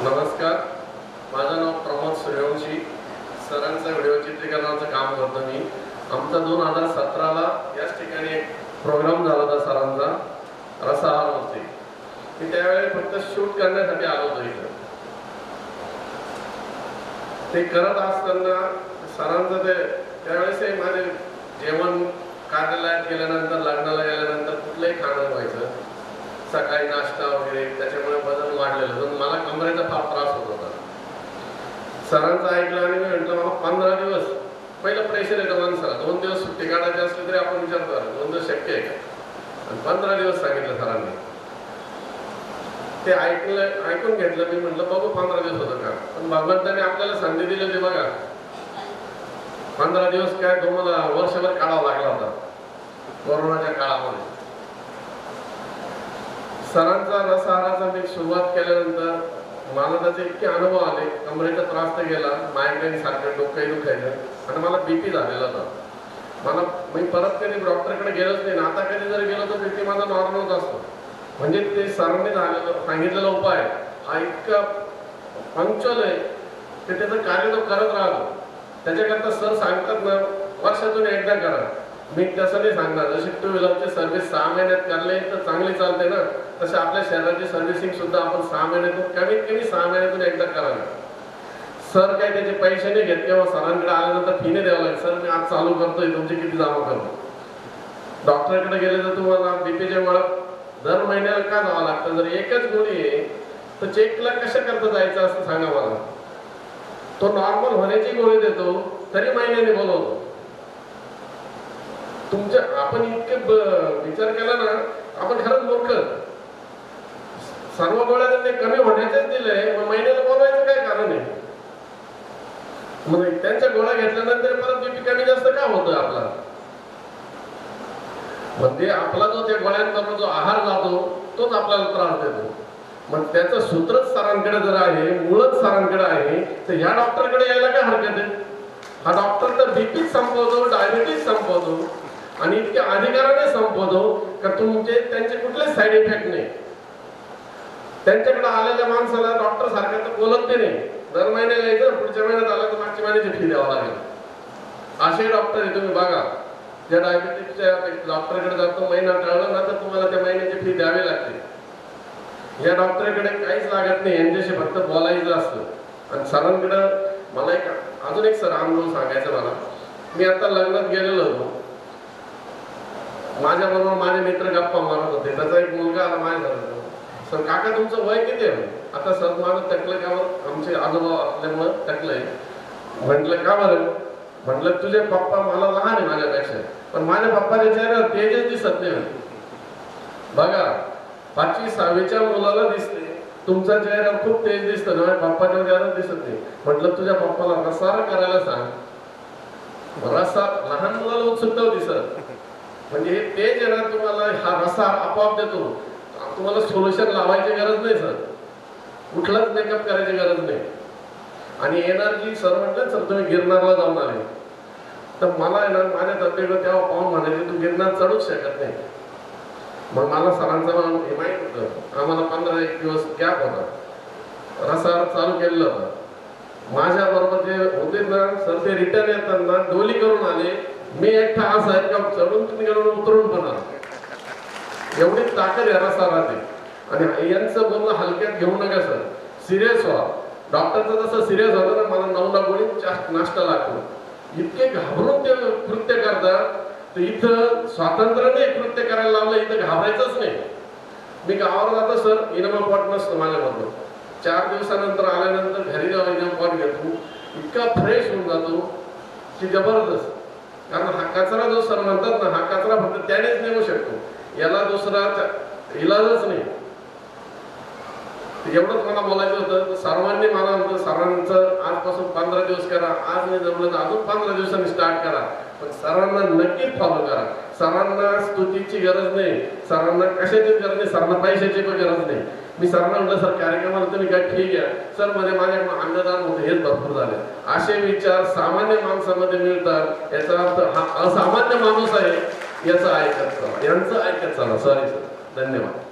नमस्कार, माझं नाव प्रमोद सूर्यवंशी. सरांचं व्हिडिओ चित्रीकरणाचं काम करतो मी. आमचा 2017ला याच ठिकाणी एक प्रोग्राम झाला होता सरांचा रसाहारवरती. मी त्यावेळी फक्त शूट करण्यासाठी आलो होतो इथं. ते करत असताना सरांचं ते त्यावेळेस माझे जेवण कार्यालयात गेल्यानंतर लग्नाला गेल्यानंतर कुठलंही खाणं व्हायचं, सकाळी नाश्ता वगैरे, त्याच्यामुळे वजन वाढलेलं. मला कमरेचा फार त्रास होत होता. सरांचं ऐकलं आणि मी म्हटलं मला 15 दिवस पहिलं प्रेशर येतं माणसाला. 2 दिवस सुट्टी काढायची असली तरी आपण विचार करा 2 दिवस शक्य आहे का, आणि 15 दिवस सांगितलं सरांनी. ते ऐकून घेतलं. मी म्हटलं बघू 15 दिवस होतं का. पण भगवंताने आपल्याला संधी दिली होती बघा. 15 दिवस काय तुम्हाला वर्षभर काढावा लागला होता कोरोनाच्या काळामध्ये. सरांचा रसआहाराचा मी सुरुवात केल्यानंतर मला त्याचे इतके अनुभव आले. कमरेचा त्रास तर गेला, मायग्रेन सारखं डोकंही दुखायचं, आणि मला बीपी झालेला होता. मी परत कधी डॉक्टरकडे गेलोच नाही. आता कधी जर गेलो तर बीपी माझा नॉर्मलच असतो. म्हणजे ते सरांनी सांगितलेला उपाय हा इतका पंक्च्युअल आहे की त्याचं कार्य तो करत राहतो. त्याच्याकरता सर सांगतात ना, वर्षातून एकदा करा. मी तसं नाही सांगणार. जशी 2 व्हीलरची सर्व्हिस 6 महिन्यात करले तर चांगली चालते ना, तसे आपल्या शहराची सर्व्हिसिंग सुद्धा आपण 6 महिन्यातून कमीत कमी 6 महिन्यातून एकदा करावी. सर काय त्याचे पैसे नाही घेत किंवा सरांकडे आल्यानंतर फी नाही द्यावं लागेल. सर मी आज चालू करतोय, तुमचे किती जमा करतो. डॉक्टरकडे गेले तर तुम्हाला बीपीचे ओळख दर महिन्याला का जावं लागतं. जर एकच गोळी आहे तर चेकला कशा करता जायचं असं सांगा मला. तो नॉर्मल होण्याची गोळी देतो तरी महिन्याने बोलवतो. तुमच्या आपण इतके विचार केला ना, आपण खरंच मूर्ख. सर्व गोळ्या त्यांनी कमी होण्याचेच दिले, मग महिन्याला बोलवायचं काय कारण आहे. मग त्यांच्या गोळ्या घेतल्यानंतर परत बीपी कमी जास्त का होतं आपला. म्हणजे आपला जो त्या गोळ्यांचा जो आहार जातो तोच आपल्याला त्रास देतो. मग त्याचं सूत्रच सरांकडे जर आहे, मुळच सरांकडे आहे, तर ह्या डॉक्टरकडे यायला काय हरकत आहे. हा डॉक्टर तर बीपीच संपवतो, डायबिटीज संपवतो, आणि इतक्या अधिकाराने संपवतो का तुमचे त्यांचे कुठलेच साईड इफेक्ट नाही. त्यांच्याकडे आलेल्या माणसाला डॉक्टर सारखं तर बोलत नाही. दर महिन्याला यायचं, पुढच्या महिन्यात आला तर मागच्या महिन्याची फी द्यावा लागेल. असे डॉक्टर आहे. तुम्ही बघा, ज्या डायबिटीजच्या डॉक्टरकडे जातो, महिना टळला ना तर तुम्हाला त्या महिन्याची फी द्यावी लागते. या डॉक्टरकडे काहीच लागत नाही, यांच्याशी फक्त बोलायचं असतं. आणि सरांकडे मला अजून एक सर अनुभव सांगायचा मला. मी आता लग्नात गेलेलो होतो. माझ्या बरोबर माझे मित्र गप्पा मारत होते. त्याचा एक मुलगा आला माझ्या घरात. सर काका तुमचं वय किती आहे. आता सर माझं टकलं का बरं, आमचे आजोबा असल्यामुळं टकलंय. म्हटलं का बरं. म्हटलं तुझे पप्पा मला लहान आहे माझ्यापेक्षा, पण माझ्या पप्पाच्या चेहऱ्यावर तेजच दिसत नाही. बघा 5वी 6वीच्या मुलाला दिसते, तुमच्या चेहऱ्यावर खूप तेज दिसतं, माझ्या पप्पाच्या चेहऱ्यावर दिसत नाही. म्हटलं तुझ्या पप्पाला रसार करायला सांग. रसा लहान मुलाला उत्सुकता होती सर. म्हणजे हे तेज आहे ना, तुम्हाला हा रसा आपोआप देतो. तुम्हाला सोल्युशन लावायची गरज नाही सर, कुठलाच मेकअप करायची गरज नाही. आणि एनर्जी सर म्हटलं सर तुम्ही गिरनारला जाऊन आले, तर मला आहे ना माझ्या तब्येतीवर तेव्हा पाहून म्हणायचे तू गिरनार चढूच शकत नाही. मग मला सरांचं हे माहित होतं. आम्हाला 15-1 दिवस गॅप होता. रसार चालू केलेलं होतं. माझ्या बरोबर जे होते ना सर, ते रिटर्न येताना डोली करून आले. मी एकटा असं आहे का चढून गेलो, उतरून पण आलो. एवढी ताकद आहे रसारात. आणि यांचं बोलणं हलक्यात घेऊ नका सर, सिरियस व्हा. डॉक्टरचं जसं सिरियस होतं ना, मला 9ला गोळी नाश्ता लागतो. इतके घाबरून ते कृत्य करतात. तर इथं स्वातंत्र्याने कृत्य करायला लावलं, इथं घाबरायचंच नाही. मी गावावर जातो सर, इनोमा पॉट नसतो माझ्याबरोबर. 4 दिवसानंतर आल्यानंतर घरी जाऊन इनोमा पॉट घेतो. इतका फ्रेश होऊन जातो की जबरदस्त. कारण हा कचरा जो सर म्हणतात ना, हा कचरा फक्त त्यानेच निघू शकतो, याला दुसरा इलाजच नाही. एवढंच मला बोलायचं होतं. सर्वांनी मला म्हणतो सरांचं आजपासून 15 दिवस करा. आज नाही जमलं तर अजून 15 दिवसांनी स्टार्ट करा. पण सरांना नक्कीच फॉलो करा. सरांना स्तुतीची गरज नाही, सरांना कशाचीच गरज नाही, सरांना पैशाची पण गरज नाही. मी सरांना म्हटलं सर कार्यक्रमाला तुम्ही काय ठीक आहे. सर मध्ये माझ्याकडून अन्नदान होते, हेच भरपूर झाले. असे विचार सामान्य माणसामध्ये मिळतात. याचा अर्थ हा असामान्य माणूस आहे याचं ऐकत चला, यांचं ऐकत चला. सॉरी सर, धन्यवाद.